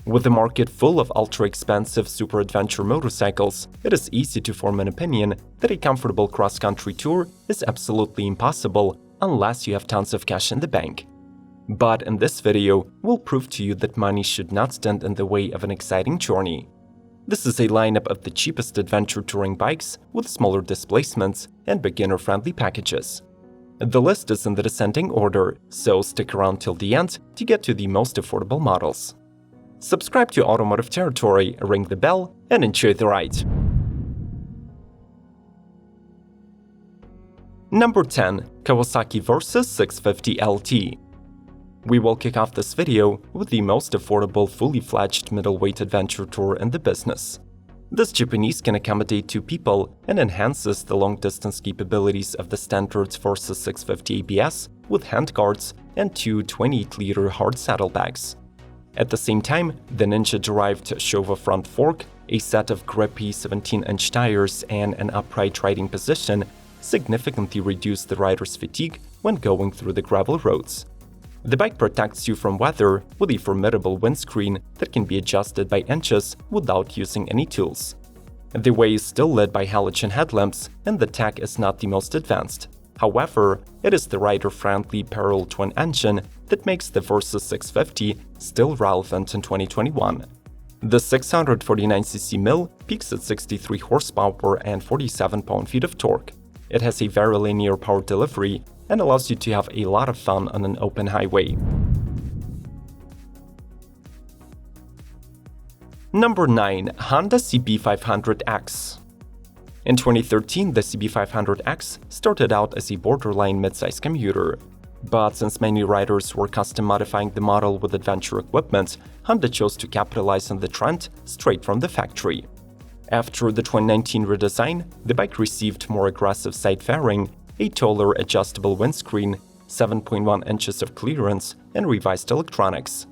With the market full of ultra-expensive super-adventure motorcycles, it is easy to form an opinion that a comfortable cross-country tour is absolutely impossible unless you have tons of cash in the bank. But in this video, we'll prove to you that money should not stand in the way of an exciting journey. This is a lineup of the cheapest adventure touring bikes with smaller displacements and beginner-friendly packages. The list is in the descending order, so stick around till the end to get to the most affordable models. Subscribe to Automotive Territory, ring the bell, and enjoy the ride. Number 10. Kawasaki Versys-X 650LT. We will kick off this video with the most affordable fully-fledged middleweight adventure tour in the business. This Japanese can accommodate 2 people and enhances the long-distance capabilities of the standard Versys 650 ABS with handguards and 2 28-liter hard saddlebags. At the same time, the Ninja-derived Showa front fork, a set of grippy 17-inch tires, and an upright riding position significantly reduce the rider's fatigue when going through the gravel roads. The bike protects you from weather with a formidable windscreen that can be adjusted by inches without using any tools. The way is still lit by halogen headlamps, and the tech is not the most advanced. However, it is the rider-friendly parallel twin engine that makes the Versys 650 still relevant in 2021. The 649cc mill peaks at 63 horsepower and 47 pound-feet of torque. It has a very linear power delivery and allows you to have a lot of fun on an open highway. Number 9. Honda CB500X. In 2013, the CB500X started out as a borderline midsize commuter. But since many riders were custom modifying the model with adventure equipment, Honda chose to capitalize on the trend straight from the factory. After the 2019 redesign, the bike received more aggressive side fairing, a taller adjustable windscreen, 7.1 inches of clearance, and revised electronics.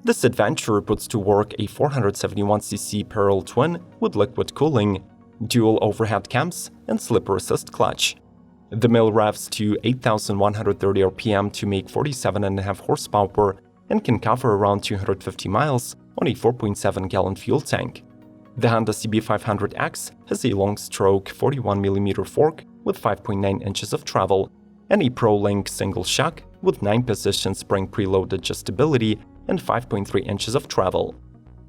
This adventure puts to work a 471cc parallel twin with liquid cooling, dual overhead cams, and slipper assist clutch. The mill revs to 8,130 RPM to make 47.5 horsepower and can cover around 250 miles on a 4.7-gallon fuel tank. The Honda CB500X has a long-stroke 41mm fork with 5.9 inches of travel and a Pro-Link single shock with 9-position spring preload adjustability and 5.3 inches of travel.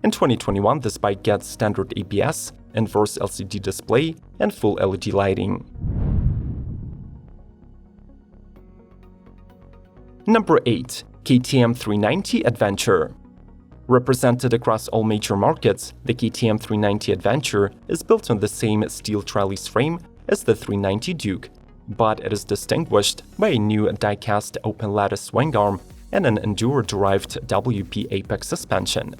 In 2021, this bike gets standard ABS, inverse LCD display, and full LED lighting. Number 8. KTM 390 Adventure. Represented across all major markets, the KTM 390 Adventure is built on the same steel trellis frame as the 390 Duke, but it is distinguished by a new die-cast open-lattice swing arm and an Enduro-derived WP Apex suspension.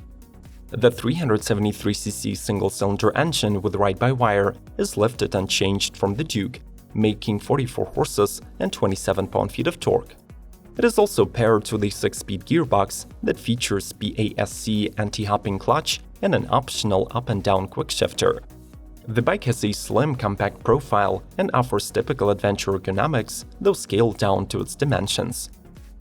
The 373cc single-cylinder engine with ride-by-wire is lifted unchanged from the Duke, making 44 horses and 27 pound-feet of torque. It is also paired with a 6-speed gearbox that features BASC anti-hopping clutch and an optional up-and-down quickshifter. The bike has a slim, compact profile and offers typical adventure ergonomics, though scaled down to its dimensions.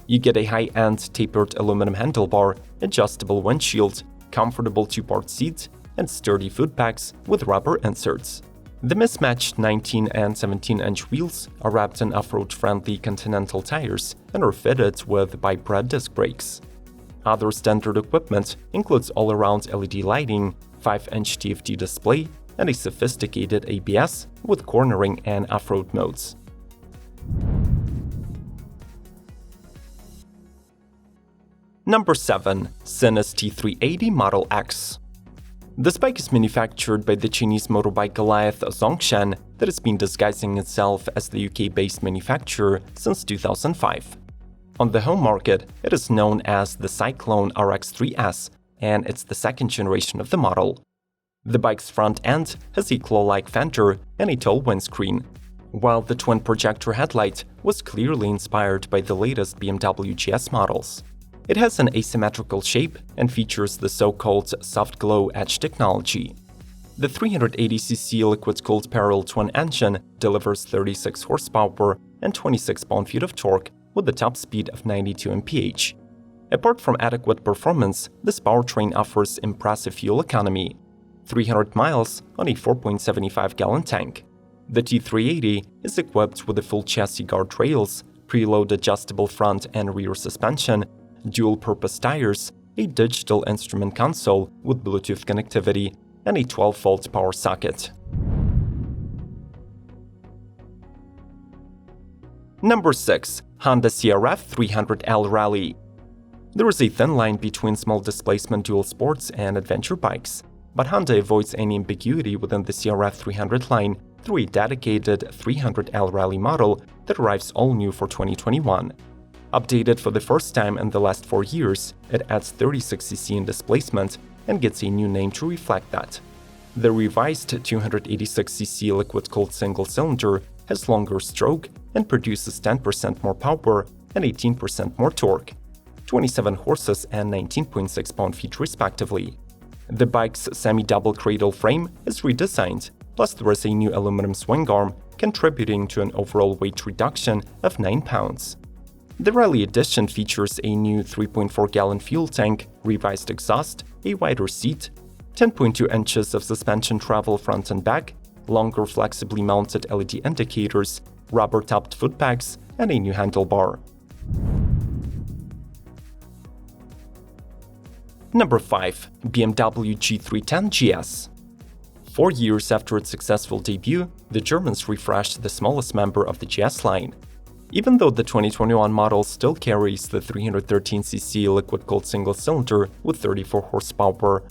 You get a high-end tapered aluminum handlebar, adjustable windshield, comfortable 2-part seat, and sturdy footpegs with rubber inserts. The mismatched 19 and 17-inch wheels are wrapped in off-road-friendly Continental tires and are fitted with bi-bred disc brakes. Other standard equipment includes all-around LED lighting, 5-inch TFT display, and a sophisticated ABS with cornering and off-road modes. Number 7. Sinnis T380 Model X. This bike is manufactured by the Chinese motorbike Goliath Zhongshan that has been disguising itself as the UK-based manufacturer since 2005. On the home market, it is known as the Cyclone RX3S, and it's the second generation of the model. The bike's front end has a claw-like fender and a tall windscreen, while the twin projector headlight was clearly inspired by the latest BMW GS models. It has an asymmetrical shape and features the so-called soft glow edge technology. The 380cc liquid-cooled parallel twin engine delivers 36 horsepower and 26 pound-feet of torque with a top speed of 92 mph. Apart from adequate performance, this powertrain offers impressive fuel economy: 300 miles on a 4.75-gallon tank. The T380 is equipped with a full chassis guardrails, preload adjustable front and rear suspension, dual-purpose tires, a digital instrument console with Bluetooth connectivity, and a 12-volt power socket. Number 6. Honda CRF 300L Rally. There is a thin line between small displacement dual sports and adventure bikes, but Honda avoids any ambiguity within the CRF 300 line through a dedicated 300L Rally model that arrives all new for 2021. Updated for the first time in the last 4 years, it adds 36cc in displacement and gets a new name to reflect that. The revised 286cc liquid-cooled single-cylinder has longer stroke and produces 10% more power and 18% more torque, 27 horses and 19.6 pound-feet respectively. The bike's semi-double cradle frame is redesigned, plus there is a new aluminum swing arm contributing to an overall weight reduction of 9 pounds. The Rally Edition features a new 3.4-gallon fuel tank, revised exhaust, a wider seat, 10.2 inches of suspension travel front and back, longer flexibly mounted LED indicators, rubber-topped footpegs, and a new handlebar. Number 5. BMW G310 GS. 4 years after its successful debut, the Germans refreshed the smallest member of the GS line. Even though the 2021 model still carries the 313cc liquid-cooled single-cylinder with 34 horsepower,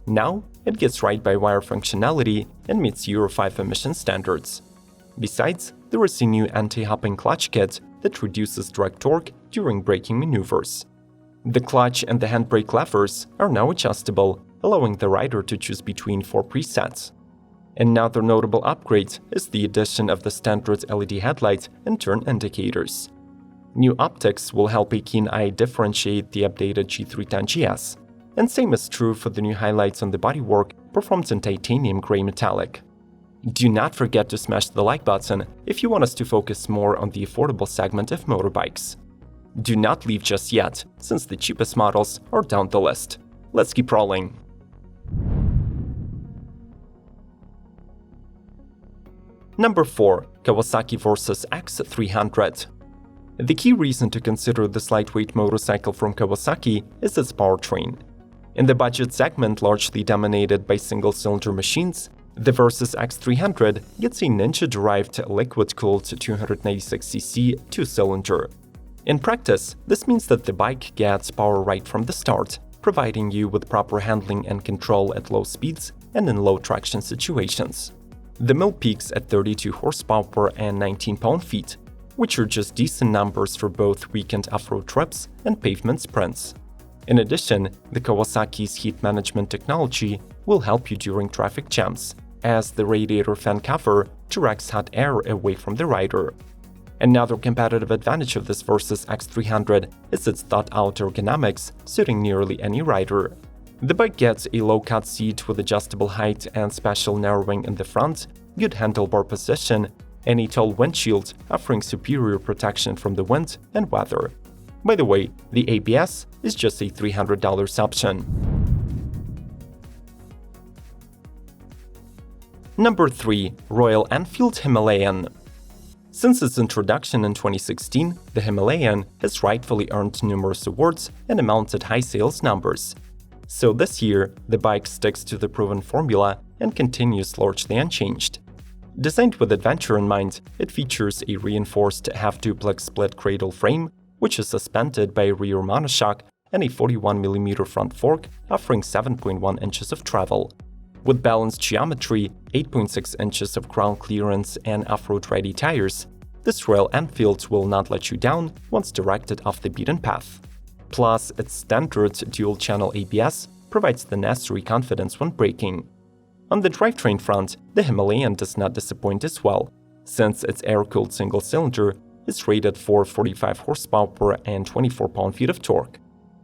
now it gets ride-by-wire functionality and meets Euro 5 emission standards. Besides, there is a new anti-hopping clutch kit that reduces drag torque during braking maneuvers. The clutch and the handbrake levers are now adjustable, allowing the rider to choose between 4 presets. Another notable upgrade is the addition of the standard LED headlight and turn indicators. New optics will help a keen eye differentiate the updated G310 GS, and same is true for the new highlights on the bodywork performed in titanium gray metallic. Do not forget to smash the like button if you want us to focus more on the affordable segment of motorbikes. Do not leave just yet, since the cheapest models are down the list. Let's keep rolling. Number 4. Kawasaki Versys-X 300. The key reason to consider this lightweight motorcycle from Kawasaki is its powertrain. In the budget segment largely dominated by single-cylinder machines, the Versys-X 300 gets a Ninja-derived liquid-cooled 296cc two-cylinder. In practice, this means that the bike gets power right from the start, providing you with proper handling and control at low speeds and in low traction situations. The mill peaks at 32 horsepower and 19 pound-feet, which are just decent numbers for both weekend off-road trips and pavement sprints. In addition, the Kawasaki's heat management technology will help you during traffic jams, as the radiator fan cover directs hot air away from the rider. Another competitive advantage of this Versys-X 300 is its thought-out ergonomics, suiting nearly any rider. The bike gets a low-cut seat with adjustable height and special narrowing in the front, good handlebar position, and a tall windshield offering superior protection from the wind and weather. By the way, the ABS is just a $300 option. Number 3. Royal Enfield Himalayan. Since its introduction in 2016, the Himalayan has rightfully earned numerous awards and amounted high sales numbers. So this year, the bike sticks to the proven formula and continues largely unchanged. Designed with adventure in mind, it features a reinforced half-duplex split cradle frame, which is suspended by a rear monoshock, and a 41mm front fork offering 7.1 inches of travel. With balanced geometry, 8.6 inches of ground clearance, and off-road ready tires, this Royal Enfield will not let you down once directed off the beaten path. Plus, its standard dual-channel ABS provides the necessary confidence when braking. On the drivetrain front, the Himalayan does not disappoint as well, since its air-cooled single-cylinder is rated for 45 horsepower and 24 pound-feet of torque.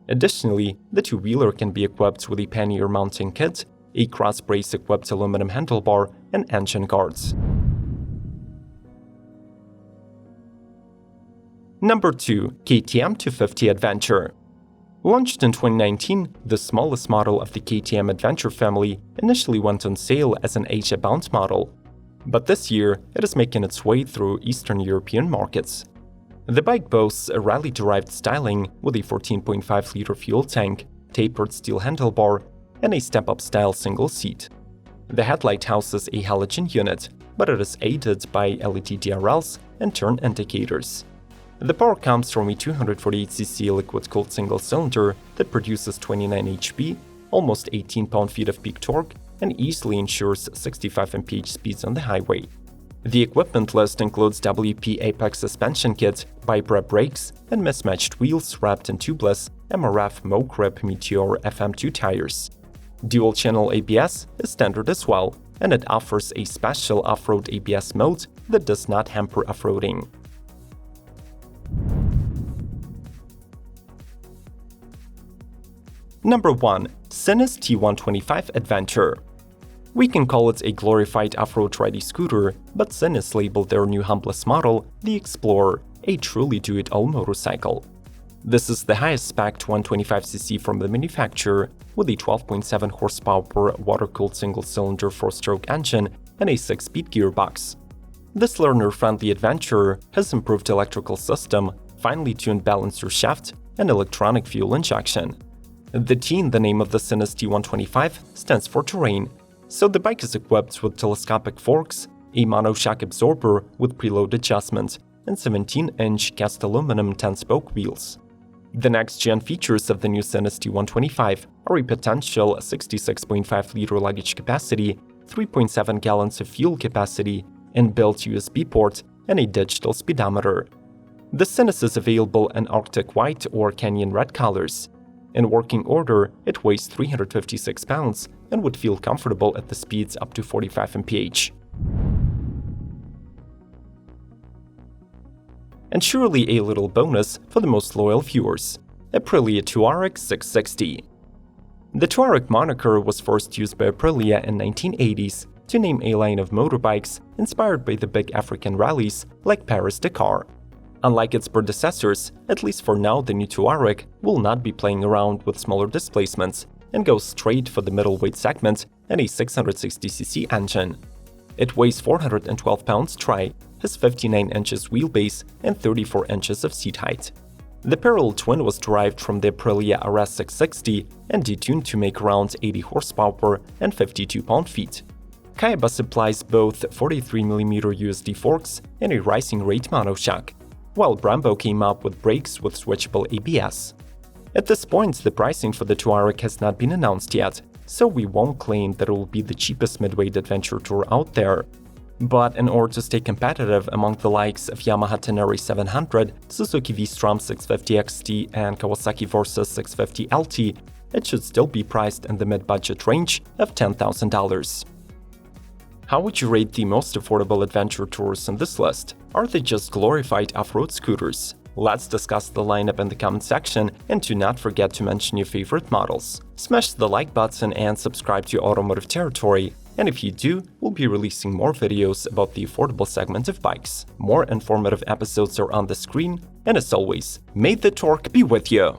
Additionally, the two-wheeler can be equipped with a pannier mounting kit, a cross-brace-equipped aluminum handlebar, and engine guards. Number 2. KTM 250 Adventure. Launched in 2019, the smallest model of the KTM Adventure family initially went on sale as an Asia-bound model, but this year it is making its way through Eastern European markets. The bike boasts a rally-derived styling with a 14.5-liter fuel tank, tapered steel handlebar, and a step-up style single seat. The headlight houses a halogen unit, but it is aided by LED DRLs and turn indicators. The power comes from a 248cc liquid-cooled single-cylinder that produces 29 HP, almost 18 pound-feet of peak torque, and easily ensures 65 mph speeds on the highway. The equipment list includes WP Apex suspension kit, Vibra brakes, and mismatched wheels wrapped in tubeless MRF Mo-Grip Meteor FM2 tires. Dual-channel ABS is standard as well, and it offers a special off-road ABS mode that does not hamper off-roading. Number 1. Sinnis T125 Adventure. We can call it a glorified off-road ready scooter, but Sinnis labeled their new humblest model, the Explorer, a truly do-it-all motorcycle. This is the highest-spec'd 125cc from the manufacturer, with a 12.7 horsepower water-cooled single-cylinder 4-stroke engine and a 6-speed gearbox. This learner-friendly adventurer has improved electrical system, finely tuned balancer shaft, and electronic fuel injection. The T in the name of the Sinnis T125 stands for terrain, so the bike is equipped with telescopic forks, a monoshock absorber with preload adjustment, and 17-inch cast aluminum 10-spoke wheels. The next-gen features of the new Sinnis T125 are a potential 66.5-liter luggage capacity, 3.7 gallons of fuel capacity, inbuilt USB port, and a digital speedometer. The Sinnis is available in Arctic White or Canyon Red colors. In working order, it weighs 356 pounds and would feel comfortable at the speeds up to 45 mph. And surely a little bonus for the most loyal viewers: Aprilia Tuareg 660. The Tuareg moniker was first used by Aprilia in 1980s to name a line of motorbikes inspired by the big African rallies like Paris-Dakar. Unlike its predecessors, at least for now, the new Tuareg will not be playing around with smaller displacements and goes straight for the middleweight segment and a 660cc engine. It weighs 412 pounds dry, has 59 inches wheelbase and 34 inches of seat height. The parallel twin was derived from the Aprilia RS 660 and detuned to make around 80 horsepower and 52 pound-feet. Kayaba supplies both 43mm USD forks and a rising rate monoshock, while Brembo came up with brakes with switchable ABS. At this point, the pricing for the Tuareg has not been announced yet, so we won't claim that it will be the cheapest midweight adventure tour out there. But in order to stay competitive among the likes of Yamaha Tenere 700, Suzuki V-Strom 650 XT, and Kawasaki Versys-X 650 LT, it should still be priced in the mid-budget range of $10,000. How would you rate the most affordable adventure tours on this list? Are they just glorified off-road scooters? Let's discuss the lineup in the comment section, and do not forget to mention your favorite models. Smash the like button and subscribe to Automotive Territory, and if you do, we'll be releasing more videos about the affordable segment of bikes. More informative episodes are on the screen, and as always, may the torque be with you!